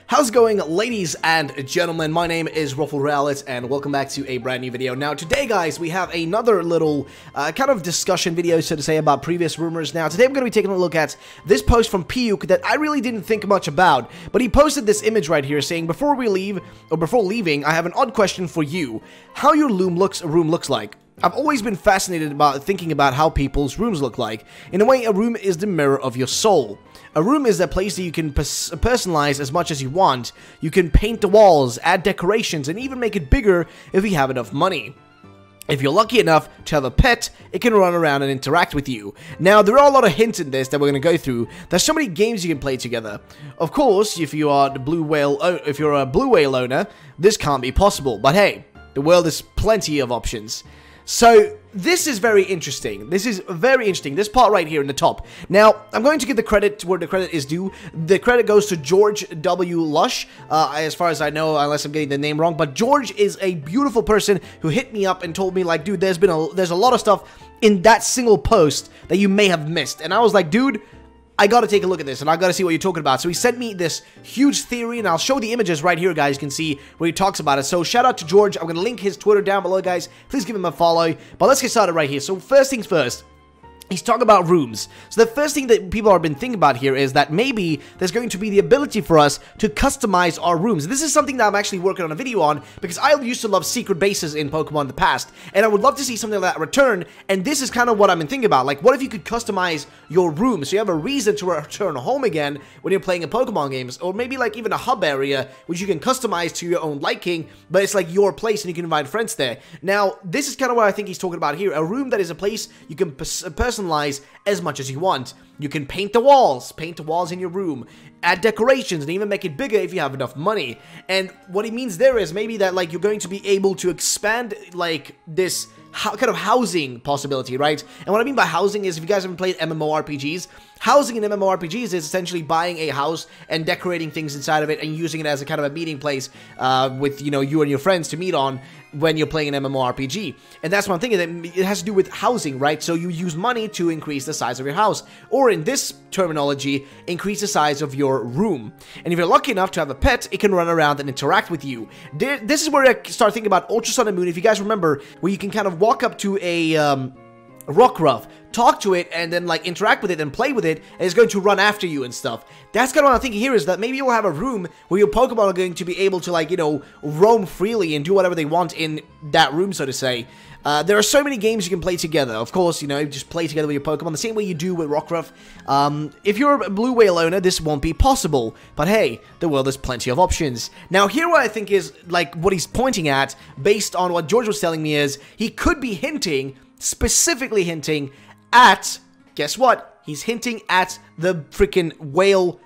How's it going, ladies and gentlemen? My name is Rumour and welcome back to a brand new video. Now today, guys, we have another little kind of discussion video, so to say, about previous rumors. Now today I'm going to be taking a look at this post from PIUK that I really didn't think much about, but he posted this image right here saying, before leaving, I have an odd question for you. How your room looks like. I've always been fascinated about thinking about how people's rooms look like. In a way, a room is the mirror of your soul. A room is that place that you can personalize as much as you want. You can paint the walls, add decorations, and even make it bigger if you have enough money. If you're lucky enough to have a pet, it can run around and interact with you. Now, there are a lot of hints in this that we're going to go through. There's so many games you can play together. Of course, if you are the blue whale, if you're a blue whale owner, this can't be possible. But hey, the world has plenty of options. So, this is very interesting. This is very interesting. This part right here in the top. Now, I'm going to give the credit where the credit is due. The credit goes to George W. Lush, as far as I know, unless I'm getting the name wrong. But George is a beautiful person who hit me up and told me, like, dude, there's a lot of stuff in that single post that you may have missed. And I was like, dude, I gotta take a look at this, and I gotta see what you're talking about. So he sent me this huge theory, and I'll show the images right here, guys. You can see where he talks about it. So shout out to George. I'm gonna link his Twitter down below, guys. Please give him a follow. But let's get started right here. So first things first. He's talking about rooms. So the first thing that people have been thinking about here is that maybe there's going to be the ability for us to customize our rooms. This is something that I'm actually working on a video on because I used to love secret bases in Pokemon in the past, and I would love to see something like that return, and this is kind of what I've been thinking about. Like, what if you could customize your room so you have a reason to return home again when you're playing in Pokemon games, or maybe like even a hub area which you can customize to your own liking, but it's like your place and you can invite friends there. Now, this is kind of what I think he's talking about here. A room that is a place you can personalize as much as you want. You can paint the walls in your room, add decorations, and even make it bigger if you have enough money. And what he means there is maybe that, like, you're going to be able to expand, like, this kind of housing possibility, right? And what I mean by housing is, if you guys haven't played MMORPGs, housing in MMORPGs is essentially buying a house and decorating things inside of it and using it as a kind of a meeting place with, you know, you and your friends to meet on when you're playing an MMORPG. And that's what I'm thinking, that it has to do with housing, right? So you use money to increase the size of your house, or in this terminology, increase the size of your room. And if you're lucky enough to have a pet, it can run around and interact with you. This is where I start thinking about Ultra Sun and Moon. If you guys remember, where you can kind of walk up to a Rockruff, talk to it, and then like interact with it and play with it, and it's going to run after you and stuff. That's kind of what I'm thinking here, is that maybe you'll have a room where your Pokemon are going to be able to, like, you know, roam freely and do whatever they want in that room, so to say. There are so many games you can play together. Of course, you know, just play together with your Pokemon the same way you do with Rockruff. If you're a blue whale owner, this won't be possible. But hey, the world has plenty of options. Now, here what I think is, like, what he's pointing at, based on what George was telling me, is he could be hinting, specifically hinting at, guess what? He's hinting at the freaking whale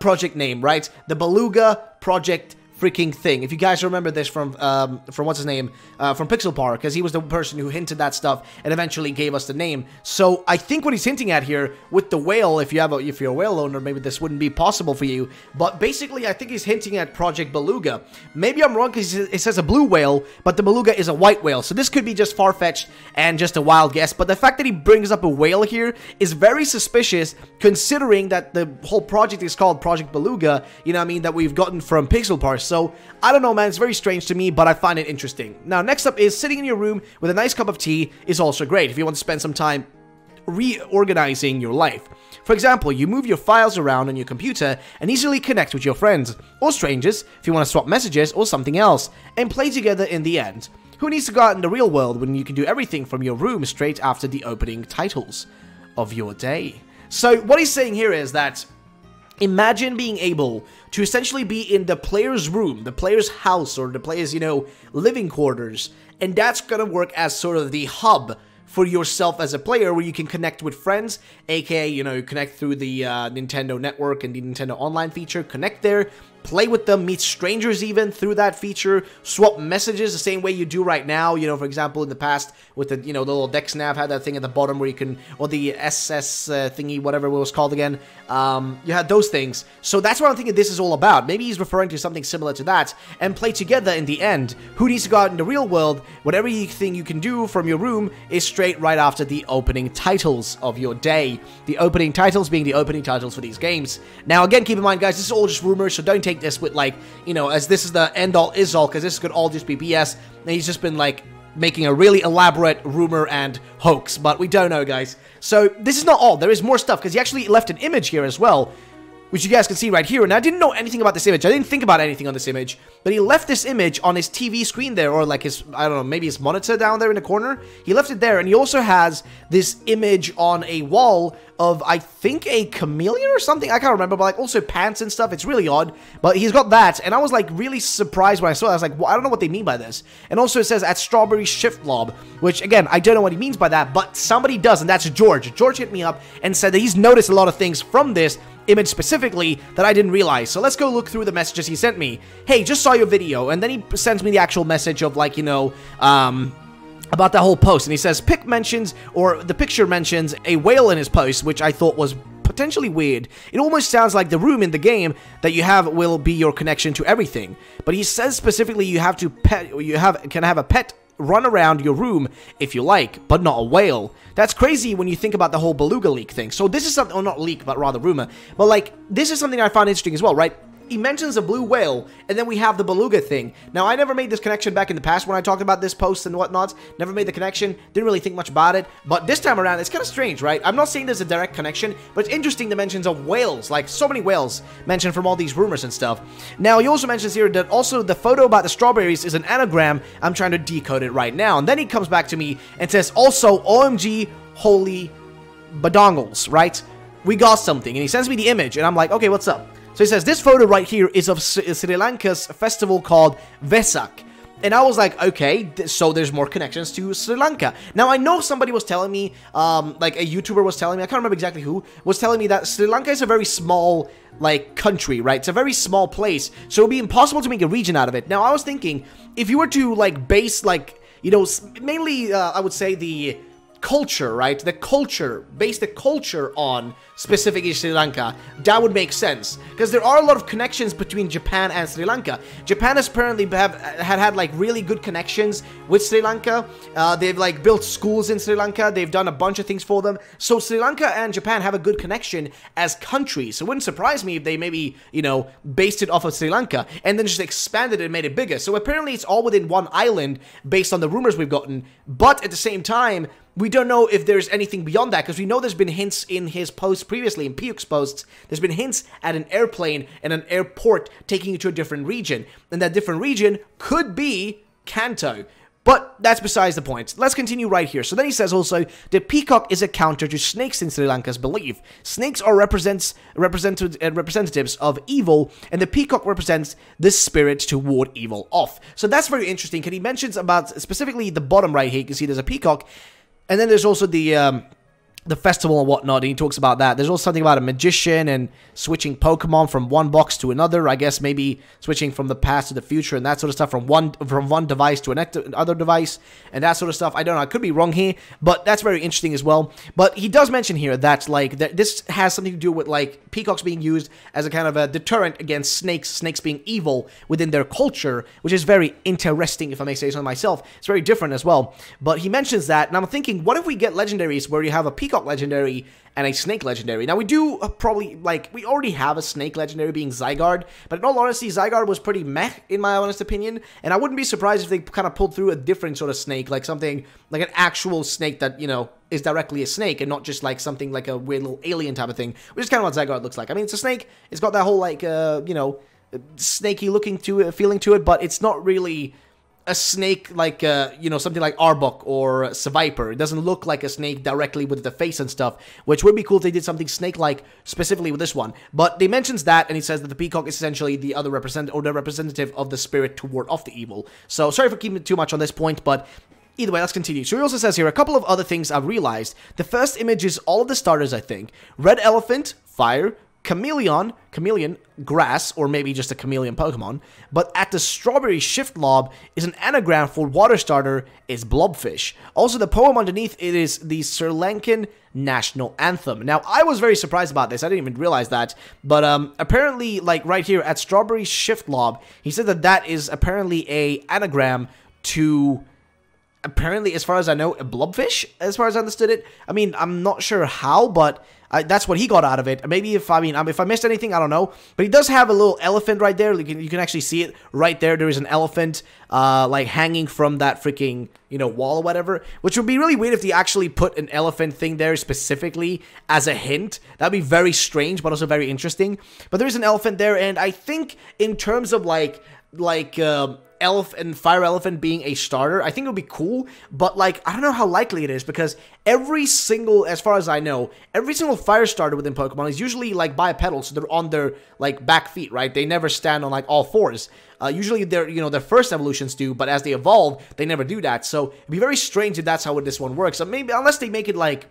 project name, right? The Beluga project freaking thing. If you guys remember this from what's his name, from Pixel Park, because he was the person who hinted that stuff and eventually gave us the name. So I think what he's hinting at here with the whale, if you're a whale owner, maybe this wouldn't be possible for you. But basically, I think he's hinting at Project Beluga. Maybe I'm wrong because it says a blue whale, but the Beluga is a white whale. So this could be just far-fetched and just a wild guess. But the fact that he brings up a whale here is very suspicious, considering that the whole project is called Project Beluga. You know what I mean? That we've gotten from Pixel Park. So, I don't know, man, it's very strange to me, but I find it interesting. Now, next up is sitting in your room with a nice cup of tea is also great if you want to spend some time reorganizing your life. For example, you move your files around on your computer and easily connect with your friends or strangers if you want to swap messages or something else, and play together in the end. Who needs to go out in the real world when you can do everything from your room straight after the opening titles of your day? So, what he's saying here is that imagine being able to essentially be in the player's room, the player's house, or the player's, you know, living quarters, and that's gonna work as sort of the hub for yourself as a player, where you can connect with friends, aka, you know, connect through the Nintendo Network and the Nintendo Online feature, connect there, play with them, meet strangers even through that feature, swap messages the same way you do right now. You know, for example, in the past with the, you know, the little Dex nav had that thing at the bottom where you can, or the SS thingy, whatever it was called again. You had those things. So that's what I'm thinking this is all about. Maybe he's referring to something similar to that, and play together in the end. Who needs to go out in the real world when everything you can do from your room is straight right after the opening titles of your day. The opening titles being the opening titles for these games. Now, again, keep in mind, guys, this is all just rumors, so don't take this with, like, you know, as this is the end-all, is-all, because this could all just be BS, and he's just been, like, making a really elaborate rumor and hoax, but we don't know, guys. So, this is not all. There is more stuff, because he actually left an image here as well, which you guys can see right here. And I didn't know anything about this image. I didn't think about anything on this image. But he left this image on his TV screen there, or like his, I don't know, maybe his monitor down there in the corner. He left it there, and he also has this image on a wall of, I think, a chameleon or something. I can't remember, but like also pants and stuff. It's really odd. But he's got that, and I was like really surprised when I saw it. I was like, well, I don't know what they mean by this. And also it says at Strawberry Shift Lob, which again, I don't know what he means by that, but somebody does, and that's George. George hit me up and said that he's noticed a lot of things from this image specifically that I didn't realize. So let's go look through the messages he sent me. Hey, just saw your video. And then he sends me the actual message of, like, you know, about that whole post. And he says, Pick mentions, or the picture mentions, a whale in his post, which I thought was potentially weird. It almost sounds like the room in the game that you have will be your connection to everything. But he says specifically you have to can have a pet run around your room if you like, but not a whale. That's crazy when you think about the whole beluga leak thing. So this is something, or not leak, but rather rumor. But like, this is something I found interesting as well, right? He mentions a blue whale, and then we have the beluga thing. Now, I never made this connection back in the past when I talked about this post and whatnot. Never made the connection, didn't really think much about it. But this time around, it's kind of strange, right? I'm not saying there's a direct connection, but it's interesting the mentions of whales. Like, so many whales mentioned from all these rumors and stuff. Now, he also mentions here that also the photo about the strawberries is an anagram. I'm trying to decode it right now. And then he comes back to me and says, also, OMG, holy badongles, right? We got something. And he sends me the image, and I'm like, okay, what's up? So he says, this photo right here is of Sri Lanka's festival called Vesak. And I was like, okay, so there's more connections to Sri Lanka. Now, I know somebody was telling me, like a YouTuber was telling me, I can't remember exactly who, was telling me that Sri Lanka is a very small, like, country, right? It's a very small place, so it would be impossible to make a region out of it. Now, I was thinking, if you were to, like, base, like, you know, mainly, I would say the culture, right? The culture, base the culture on specifically Sri Lanka, that would make sense. Because there are a lot of connections between Japan and Sri Lanka. Japan has apparently had like really good connections with Sri Lanka. They've like built schools in Sri Lanka. They've done a bunch of things for them. So Sri Lanka and Japan have a good connection as countries. So it wouldn't surprise me if they maybe, you know, based it off of Sri Lanka and then just expanded it and made it bigger. So apparently it's all within one island based on the rumors we've gotten. But at the same time, we don't know if there's anything beyond that, because we know there's been hints in his posts previously, in PIUK's posts, there's been hints at an airplane and an airport taking you to a different region, and that different region could be Kanto. But that's besides the point. Let's continue right here. So then he says also, the peacock is a counter to snakes in Sri Lanka's belief. Snakes are representatives of evil, and the peacock represents the spirit to ward evil off. So that's very interesting, because he mentions about specifically the bottom right here, you can see there's a peacock. And then there's also the festival and whatnot, and he talks about that. There's also something about a magician and switching Pokemon from one box to another. I guess maybe switching from the past to the future and that sort of stuff, from one device to another device and that sort of stuff. I don't know. I could be wrong here, but that's very interesting as well. But he does mention here that like this has something to do with like peacocks being used as a kind of a deterrent against snakes being evil within their culture, which is very interesting, if I may say so myself. It's very different as well. But he mentions that, and I'm thinking, what if we get legendaries where you have a peacock legendary and a snake legendary? Now, we do probably, like, we already have a snake legendary being Zygarde, but in all honesty, Zygarde was pretty meh, in my honest opinion, and I wouldn't be surprised if they kind of pulled through a different sort of snake, like something, like an actual snake that, you know, is directly a snake, and not just, like, something like a weird little alien type of thing, which is kind of what Zygarde looks like. I mean, it's a snake, it's got that whole, like, you know, snaky looking to it, feeling to it, but it's not really a snake like, you know, something like Arbok or Seviper. It doesn't look like a snake directly with the face and stuff, which would be cool if they did something snake-like specifically with this one. But they mentions that, and he says that the peacock is essentially the other representative of the spirit to ward off the evil. So, sorry for keeping too much on this point, but either way, let's continue. So he also says here, a couple of other things I've realized. The first image is all of the starters, I think. Red elephant, fire. Chameleon, grass, or maybe just a chameleon Pokemon. But at the strawberry shift lob is an anagram for water starter is blobfish. Also, the poem underneath it is the Sri Lankan national anthem. Now, I was very surprised about this. I didn't even realize that. But apparently, like right here at strawberry shift lob, he said that that is apparently a anagram to apparently, as far as I know, a blobfish, as far as I understood it. I mean, I'm not sure how, but that's what he got out of it. Maybe if I missed anything, I don't know. But he does have a little elephant right there. You can actually see it right there. There is an elephant, like hanging from that freaking, wall or whatever. Which would be really weird if they actually put an elephant thing there specifically as a hint. That'd be very strange, but also very interesting. But there is an elephant there, and I think in terms of fire elephant being a starter, I think it would be cool, but like I don't know how likely it is, because as far as I know, every single fire starter within Pokemon is usually like bipedal, so they're on their like back feet, right? They never stand on like all fours. Usually their first evolutions do, but as they evolve, they never do that. So it'd be very strange if that's how this one works. So maybe unless they make it like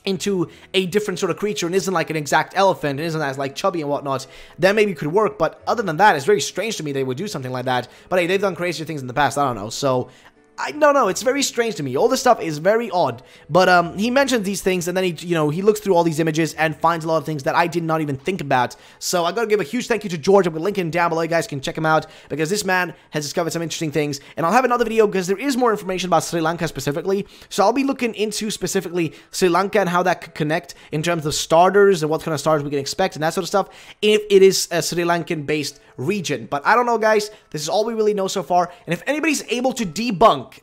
into a different sort of creature and isn't like an exact elephant and isn't as like chubby and whatnot, then maybe it could work. But other than that, it's very strange to me they would do something like that. But hey, they've done crazier things in the past, I don't know. So I don't know, it's very strange to me. All this stuff is very odd. But he mentions these things, and then he looks through all these images and finds a lot of things that I did not even think about. So I gotta give a huge thank you to George. I'm gonna link him down below. You guys can check him out, because this man has discovered some interesting things. And I'll have another video because there is more information about Sri Lanka specifically. So I'll be looking into specifically Sri Lanka and how that could connect in terms of starters and what kind of starters we can expect and that sort of stuff, if it is a Sri Lankan based region. But I don't know, guys. This is all we really know so far. And if anybody's able to debunk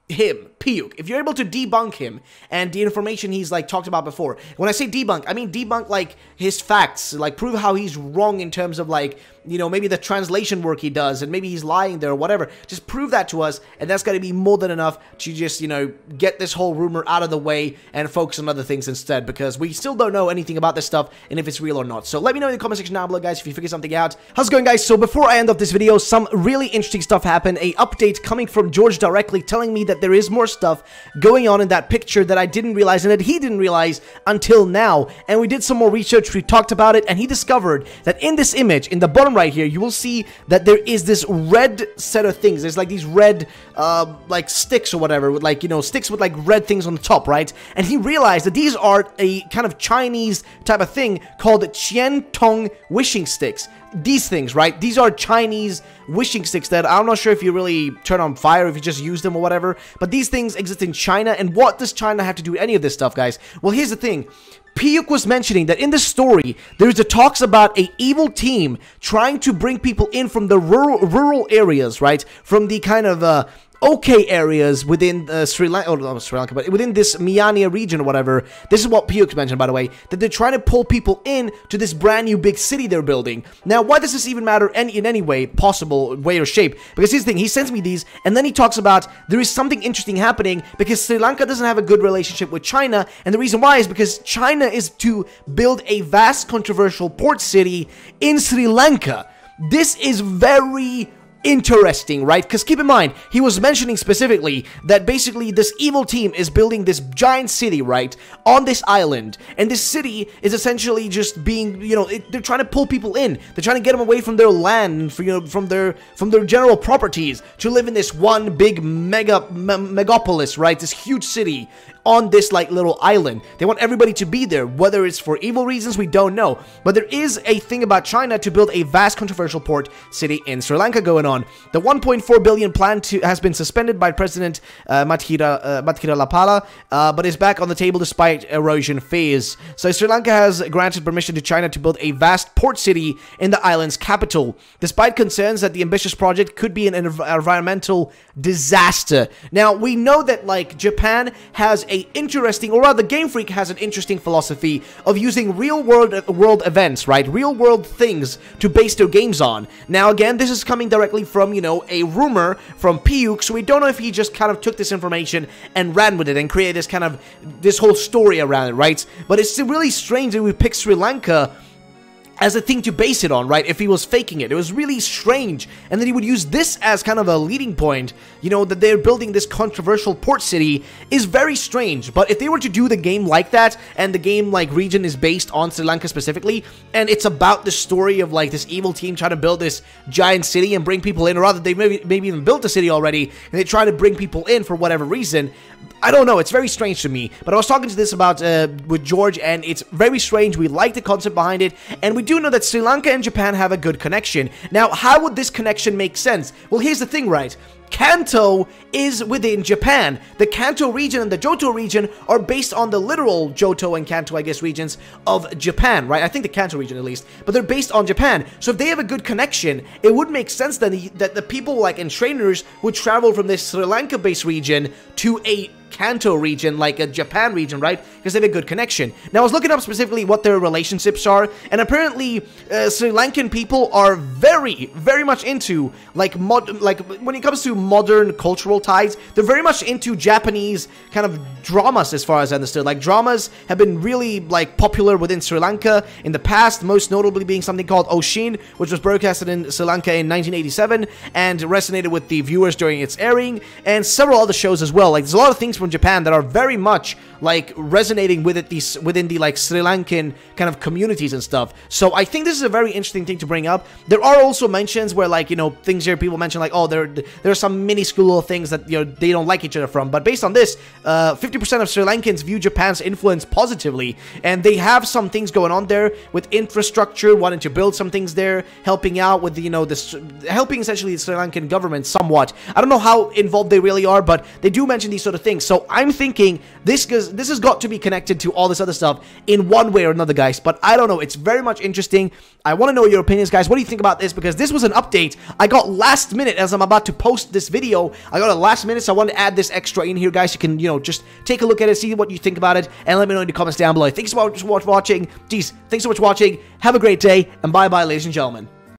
him, PIUK, if you're able to debunk him and the information he's like talked about before, when I say debunk, I mean debunk like his facts, like prove how he's wrong in terms of like, maybe the translation work he does, and maybe he's lying there or whatever. Just prove that to us, and that's going to be more than enough to just, get this whole rumor out of the way and focus on other things instead, because we still don't know anything about this stuff and if it's real or not. So let me know in the comment section down below, guys, if you figure something out. How's it going, guys? So before I end off this video, some really interesting stuff happened. A update coming from George directly telling me that there is more stuff going on in that picture that I didn't realize and that he didn't realize until now. And we did some more research, we talked about it, and he discovered that in this image, in the bottom right here, you will see that there is this red set of things. There's like these red like sticks or whatever, with like, sticks with like red things on the top, right? And he realized that these are a kind of Chinese type of thing called Qian Tong wishing sticks. These things, right? These are Chinese wishing sticks that I'm not sure if you really turn on fire, if you just use them or whatever, but these things exist in China. And what does China have to do with any of this stuff, guys? Well, here's the thing. PIUK was mentioning that in the story, there's the talks about a evil team trying to bring people in from the rural areas, right? From the kind of okay areas within Sri Lanka, not Sri Lanka, but within this Miania region or whatever. This is what PIUK mentioned, by the way, that they're trying to pull people in to this brand new big city they're building. Now, why does this even matter in any way, possible way or shape? Because here's the thing, he sends me these, and then he talks about there is something interesting happening because Sri Lanka doesn't have a good relationship with China, and the reason why is because China is to build a vast controversial port city in Sri Lanka. This is very interesting, right? Because keep in mind, he was mentioning specifically that basically this evil team is building this giant city, right, on this island, and this city is essentially just being, they're trying to pull people in. They're trying to get them away from their land, from their general properties, to live in this one big megapolis, right? This huge city on this like little island. They want everybody to be there, whether it's for evil reasons, we don't know. But there is a thing about China to build a vast controversial port city in Sri Lanka going on. The 1.4 billion plan has been suspended by President Mathira Lapala, but is back on the table despite erosion phase. So Sri Lanka has granted permission to China to build a vast port city in the island's capital, despite concerns that the ambitious project could be an environmental disaster. Now, we know that like Japan has a interesting, or rather Game Freak has an interesting philosophy of using real world events, right? Real world things to base their games on. Now again, this is coming directly from, a rumor from PIUK, so we don't know if he just kind of took this information and ran with it and created this whole story around it, right? But it's really strange that we picked Sri Lanka as a thing to base it on, right? If he was faking it. It was really strange. And then he would use this as kind of a leading point, that they're building this controversial port city is very strange. But if they were to do the game like that, and the game, like, region is based on Sri Lanka specifically, and it's about the story of, like, this evil team trying to build this giant city and bring people in, or rather, they maybe even built the city already, and they try to bring people in for whatever reason, I don't know, it's very strange to me. But I was talking to this about with George, and it's very strange. We like the concept behind it, and we do know that Sri Lanka and Japan have a good connection. Now, how would this connection make sense? Well, here's the thing, right? Kanto is within Japan. The Kanto region and the Johto region are based on the literal Johto and Kanto, I guess, regions of Japan, right? I think the Kanto region at least, but they're based on Japan. So if they have a good connection, it would make sense then that the people like and trainers would travel from this Sri Lanka-based region to a Kanto region, like a Japan region, right? Because they have a good connection. Now, I was looking up specifically what their relationships are, and apparently, Sri Lankan people are very, very much into, like, when it comes to modern cultural ties, they're very much into Japanese kind of dramas, as far as I understood. Like, dramas have been really, like, popular within Sri Lanka in the past, most notably being something called Oshin, which was broadcasted in Sri Lanka in 1987, and resonated with the viewers during its airing, and several other shows as well. Like, there's a lot of things from Japan that are very much like resonating with it within the like Sri Lankan kind of communities and stuff. So I think this is a very interesting thing to bring up. There are also mentions where, like, you know, things here people mention like, oh, there are some minuscule little things that, you know, they don't like each other from. But based on this, 50% of Sri Lankans view Japan's influence positively, and they have some things going on there with infrastructure, wanting to build some things there, helping out with, you know, this, helping essentially the Sri Lankan government somewhat. I don't know how involved they really are, but they do mention these sort of things. So I'm thinking this has got to be connected to all this other stuff in one way or another, guys. But I don't know. It's very much interesting. I want to know your opinions, guys. What do you think about this? Because this was an update I got last minute as I'm about to post this video. I got it last minute, so I wanted to add this extra in here, guys. You can, you know, just take a look at it, see what you think about it, and let me know in the comments down below. Thanks so much for watching. Geez, thanks so much for watching. Have a great day, and bye-bye, ladies and gentlemen.